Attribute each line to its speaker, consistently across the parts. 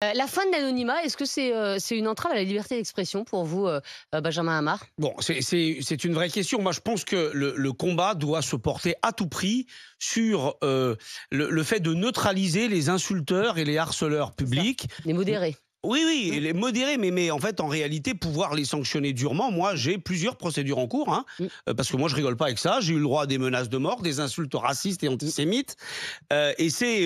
Speaker 1: La fin de l'anonymat, est-ce que c'est une entrave à la liberté d'expression pour vous, Benjamin Hamar?
Speaker 2: Bon, c'est une vraie question. Moi, je pense que le combat doit se porter à tout prix sur le fait de neutraliser les insulteurs et les harceleurs
Speaker 1: C'est ça,
Speaker 2: publics.
Speaker 1: les modérés.
Speaker 2: Oui, oui,
Speaker 1: Mmh,
Speaker 2: et les modérer, mais en fait, en réalité, pouvoir les sanctionner durement. Moi, j'ai plusieurs procédures en cours, hein,
Speaker 1: mmh,
Speaker 2: parce que moi, je rigole pas avec ça. J'ai eu le droit à des menaces de mort, des insultes racistes et
Speaker 1: mmh.
Speaker 2: antisémites. Et c'est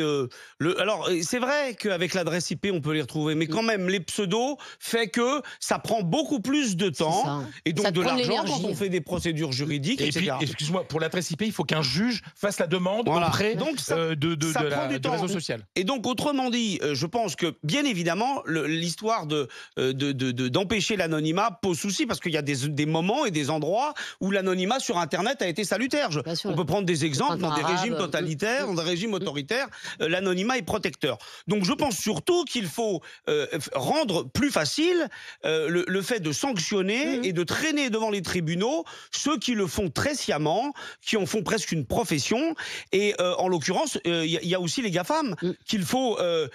Speaker 2: alors c'est vrai qu'avec l'adresse IP, on peut les retrouver, mais
Speaker 1: Mmh.
Speaker 2: quand même, les pseudos fait que ça prend beaucoup plus de
Speaker 1: C'est
Speaker 2: temps
Speaker 1: ça.
Speaker 2: et
Speaker 1: Ça
Speaker 2: donc
Speaker 1: te
Speaker 2: de
Speaker 1: prend de
Speaker 2: l'argent quand on
Speaker 1: l'énergie.
Speaker 2: fait des procédures juridiques,
Speaker 3: Et puis,
Speaker 2: etc.
Speaker 3: excuse-moi, pour l'adresse IP, il faut qu'un juge fasse la demande
Speaker 2: Voilà.
Speaker 3: auprès
Speaker 2: Donc ça prend du
Speaker 3: du
Speaker 2: temps.
Speaker 3: réseau social.
Speaker 2: Et donc, autrement dit, je pense que, bien évidemment, l'histoire d'empêcher l'anonymat pose souci parce qu'il y a des moments et des endroits où l'anonymat sur Internet a été salutaire.
Speaker 1: Bien
Speaker 2: On
Speaker 1: sûr,
Speaker 2: peut prendre des
Speaker 1: le
Speaker 2: exemples
Speaker 1: printemps
Speaker 2: dans des
Speaker 1: arabe,
Speaker 2: régimes totalitaires, dans des régimes
Speaker 1: mmh,
Speaker 2: autoritaires, l'anonymat est protecteur. Donc, je pense surtout qu'il faut rendre plus facile le fait de sanctionner
Speaker 1: mmh.
Speaker 2: et de traîner devant les tribunaux ceux qui le font très sciemment, qui en font presque une profession. Et en l'occurrence, il y a aussi les GAFAM
Speaker 1: Mmh,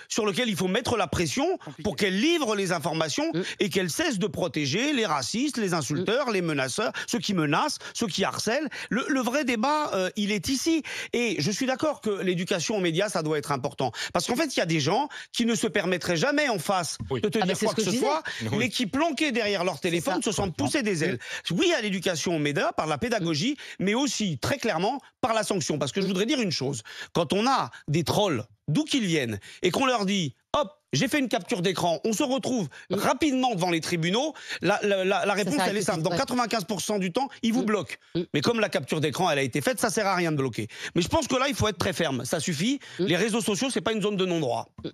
Speaker 2: sur lesquels il faut mettre la pression pour qu'elles livrent les informations
Speaker 1: mmh,
Speaker 2: et qu'elles cessent de protéger les racistes, les
Speaker 1: mmh.
Speaker 2: insulteurs, les menaceurs, ceux qui menacent, ceux qui harcèlent. Le vrai débat, il est ici. Et je suis d'accord que l'éducation aux médias, ça doit être important. Parce qu'en fait, il y a des gens qui ne se permettraient jamais en face
Speaker 3: Oui.
Speaker 2: de te
Speaker 1: Ah bah,
Speaker 2: dire
Speaker 1: c'est
Speaker 2: quoi
Speaker 1: ce
Speaker 2: que
Speaker 1: que je
Speaker 2: ce
Speaker 1: disais.
Speaker 2: soit,
Speaker 3: Oui.
Speaker 2: mais qui, planqués derrière leur
Speaker 1: C'est
Speaker 2: téléphone,
Speaker 1: ça.
Speaker 2: se sentent pousser des
Speaker 1: Mmh,
Speaker 2: ailes. Oui, à l'éducation aux médias, par la
Speaker 1: mmh,
Speaker 2: pédagogie, mais aussi, très clairement, par la sanction. Parce que je
Speaker 1: mmh,
Speaker 2: voudrais dire une chose. Quand on a des trolls, d'où qu'ils viennent, et qu'on leur dit, hop, j'ai fait une capture d'écran, on se retrouve
Speaker 1: mmh.
Speaker 2: rapidement devant les tribunaux, la
Speaker 1: Ça
Speaker 2: réponse,
Speaker 1: s'arrête
Speaker 2: elle est
Speaker 1: tout de
Speaker 2: simple.
Speaker 1: suite,
Speaker 2: Dans
Speaker 1: ouais.
Speaker 2: 95% du temps, ils vous
Speaker 1: Mmh,
Speaker 2: bloquent.
Speaker 1: mmh,
Speaker 2: Mais comme la capture d'écran, elle a été faite, ça sert à rien de bloquer. Mais je pense que là, il faut être très ferme. Ça suffit.
Speaker 1: mmh,
Speaker 2: Les réseaux sociaux, c'est pas une zone de non-droit.
Speaker 1: mmh.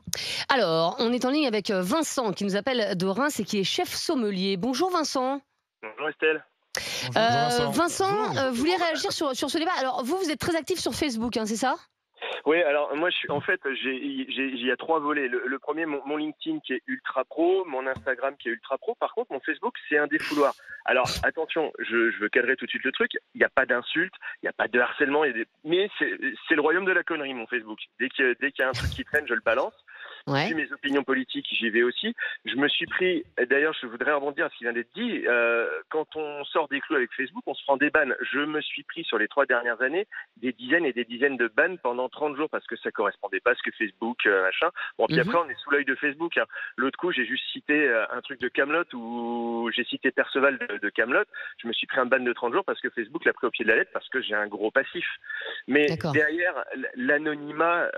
Speaker 1: Alors, on est en ligne avec, Vincent qui nous appelle de Reims et qui est chef sommelier. Bonjour Vincent.
Speaker 4: Bonjour Estelle.
Speaker 3: Bonjour Vincent.
Speaker 1: Vincent,
Speaker 3: Bonjour.
Speaker 1: vous voulez réagir sur ce débat? Alors vous êtes très actif sur Facebook, hein, c'est ça?
Speaker 4: Oui, alors moi, en fait, il y a trois volets. Le premier, mon LinkedIn qui est ultra pro, mon Instagram qui est ultra pro. Par contre, mon Facebook, c'est un défouloir. Alors attention, je veux cadrer tout de suite le truc. Il n'y a pas d'insultes, il n'y a pas de harcèlement, mais c'est le royaume de la connerie, mon Facebook. Dès qu'il y a un truc qui traîne, je le balance.
Speaker 1: Ouais.
Speaker 4: Puis mes opinions politiques, j'y vais aussi. Je me suis pris, d'ailleurs, je voudrais rebondir à ce qui vient d'être dit, quand on sort des clous avec Facebook, on se prend des bans. Je me suis pris sur les 3 dernières années des dizaines et des dizaines de bans pendant 30 jours parce que ça correspondait pas à ce que Facebook, machin. Bon, puis
Speaker 1: Mmh.
Speaker 4: après, on est sous l'œil de Facebook, hein. L'autre coup, j'ai juste cité un truc de Camelot où j'ai cité Perceval de Camelot. Je me suis pris un ban de 30 jours parce que Facebook l'a pris au pied de la lettre parce que j'ai un gros passif. Mais
Speaker 1: D'accord.
Speaker 4: derrière l'anonymat,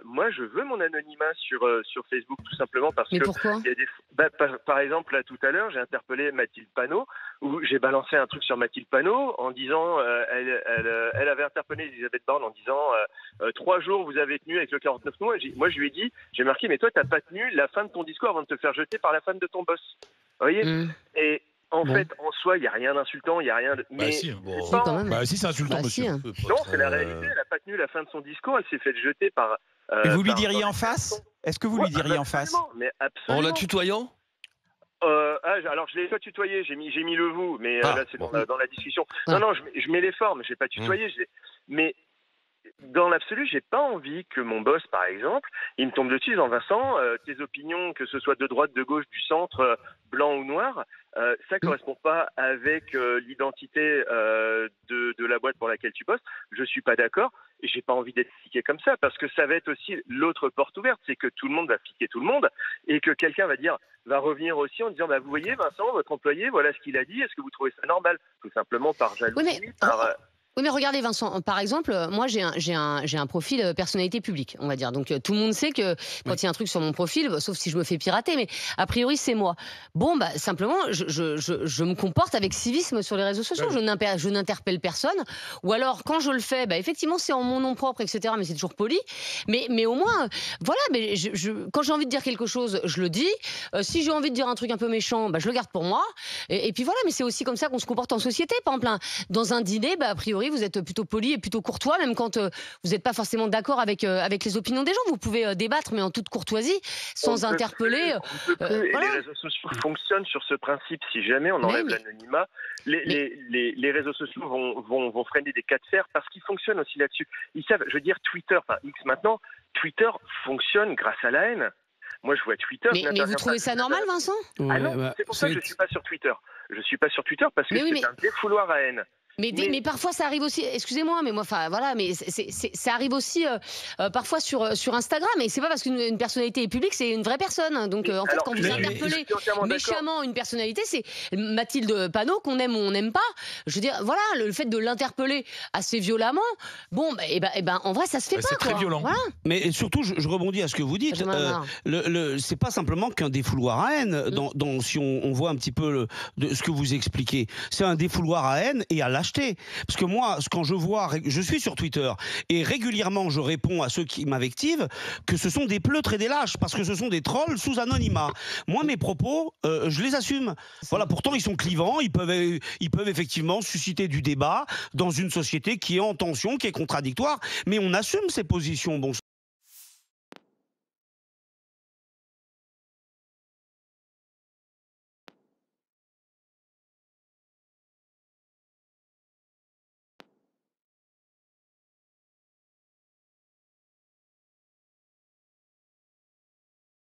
Speaker 4: moi, je veux mon anonymat sur Facebook tout simplement parce
Speaker 1: Mais
Speaker 4: que
Speaker 1: pourquoi?
Speaker 4: il y a par exemple là tout à l'heure j'ai interpellé Mathilde Panot où j'ai balancé un truc sur Mathilde Panot en disant elle avait interpellé Elisabeth Borne en disant 3 jours vous avez tenu avec le 49 mois. Moi je lui ai dit, j'ai marqué, mais toi t'as pas tenu la fin de ton discours avant de te faire jeter par la femme de ton boss. Vous voyez?
Speaker 1: Mmh.
Speaker 4: Et en
Speaker 1: Bon.
Speaker 4: fait, en soi, il n'y a rien d'insultant, il n'y a rien de.
Speaker 3: Bah
Speaker 4: Mais
Speaker 3: si,
Speaker 4: c'est
Speaker 3: bon.
Speaker 1: Si,
Speaker 4: pas
Speaker 1: quand même.
Speaker 3: Bah si, c'est insultant,
Speaker 1: Bah
Speaker 3: monsieur.
Speaker 1: si, hein.
Speaker 4: non, c'est la réalité. Elle n'a pas tenu la fin de son discours. Elle s'est fait jeter par.
Speaker 5: Et vous lui
Speaker 4: par
Speaker 5: diriez
Speaker 4: dans
Speaker 5: en
Speaker 4: les
Speaker 5: face?
Speaker 4: cartons.
Speaker 5: Est-ce que vous
Speaker 4: Ouais,
Speaker 5: lui diriez en face?
Speaker 4: absolument, mais
Speaker 6: En
Speaker 4: absolument.
Speaker 6: la tutoyant?
Speaker 4: Alors je l'ai pas tutoyé, j'ai mis le vous, mais
Speaker 6: Ah,
Speaker 4: là c'est
Speaker 6: bon.
Speaker 4: dans la discussion.
Speaker 1: Ouais.
Speaker 4: Non, je mets les formes, j'ai pas tutoyé, mais dans l'absolu, j'ai pas envie que mon boss, par exemple, il me tombe dessus en Vincent, tes opinions, que ce soit de droite, de gauche, du centre, blanc ou noir, ça correspond pas avec l'identité de la boîte pour laquelle tu bosses. Je suis pas d'accord. Et j'ai pas envie d'être fliqué comme ça, parce que ça va être aussi l'autre porte ouverte, c'est que tout le monde va fliquer tout le monde, et que quelqu'un va revenir aussi en disant, bah vous voyez Vincent, votre employé, voilà ce qu'il a dit, est-ce que vous trouvez ça normal? Tout simplement par
Speaker 1: Oui,
Speaker 4: jalousie,
Speaker 1: mais
Speaker 4: par.
Speaker 1: oui, mais regardez Vincent, par exemple, moi j'ai un profil, personnalité publique, on va dire. Donc tout le monde sait que quand il y a un truc sur mon profil, sauf si je me fais pirater, mais a priori c'est moi. Bon, bah simplement, je me comporte avec civisme sur les réseaux sociaux.
Speaker 3: Ouais.
Speaker 1: Je n'interpelle personne. Ou alors, quand je le fais, bah effectivement c'est en mon nom propre, etc. Mais c'est toujours poli. Mais au moins, voilà. Mais quand j'ai envie de dire quelque chose, je le dis. Si j'ai envie de dire un truc un peu méchant, bah je le garde pour moi. Et puis voilà. Mais c'est aussi comme ça qu'on se comporte en société. Par exemple, dans un dîner, bah a priori vous êtes plutôt poli et plutôt courtois, même quand vous n'êtes pas forcément d'accord avec les opinions des gens. Vous pouvez débattre, mais en toute courtoisie, sans interpeller.
Speaker 4: On peut plus, et
Speaker 1: Voilà.
Speaker 4: les réseaux sociaux fonctionnent sur ce principe. Si jamais on
Speaker 1: Mais
Speaker 4: enlève
Speaker 1: oui,
Speaker 4: l'anonymat, les réseaux sociaux vont freiner des cas de fer parce qu'ils fonctionnent aussi là-dessus. Ils savent, je veux dire, Twitter, enfin X maintenant, Twitter fonctionne grâce à la haine. Moi, je vois Twitter.
Speaker 1: Mais vous trouvez ça normal, Vincent?
Speaker 4: Ah non, c'est pour ça que je suis pas sur Twitter. Je suis pas sur Twitter parce que c'est un défouloir à haine.
Speaker 1: Mais parfois ça arrive aussi, excusez-moi, mais moi, enfin voilà, mais ça arrive aussi parfois sur Instagram, et c'est pas parce qu'une personnalité est publique, c'est une vraie personne. Donc en fait, quand vous interpellez méchamment une personnalité, c'est Mathilde Panot, qu'on aime ou on n'aime pas. Je veux dire, voilà, le fait de l'interpeller assez violemment, bon, en vrai, ça se fait pas.
Speaker 3: C'est très violent.
Speaker 1: Voilà.
Speaker 2: Mais surtout, je rebondis à ce que vous dites. C'est pas simplement qu'un défouloir à haine. Si on voit un petit peu ce que vous expliquez, c'est un défouloir à haine et à lâcheté. Parce que moi, quand je suis sur Twitter et régulièrement je réponds à ceux qui m'invectivent que ce sont des pleutres et des lâches, parce que ce sont des trolls sous anonymat. Moi, mes propos, je les assume. Voilà, pourtant ils sont clivants, ils peuvent effectivement susciter du débat dans une société qui est en tension, qui est contradictoire, mais on assume ces positions. Bon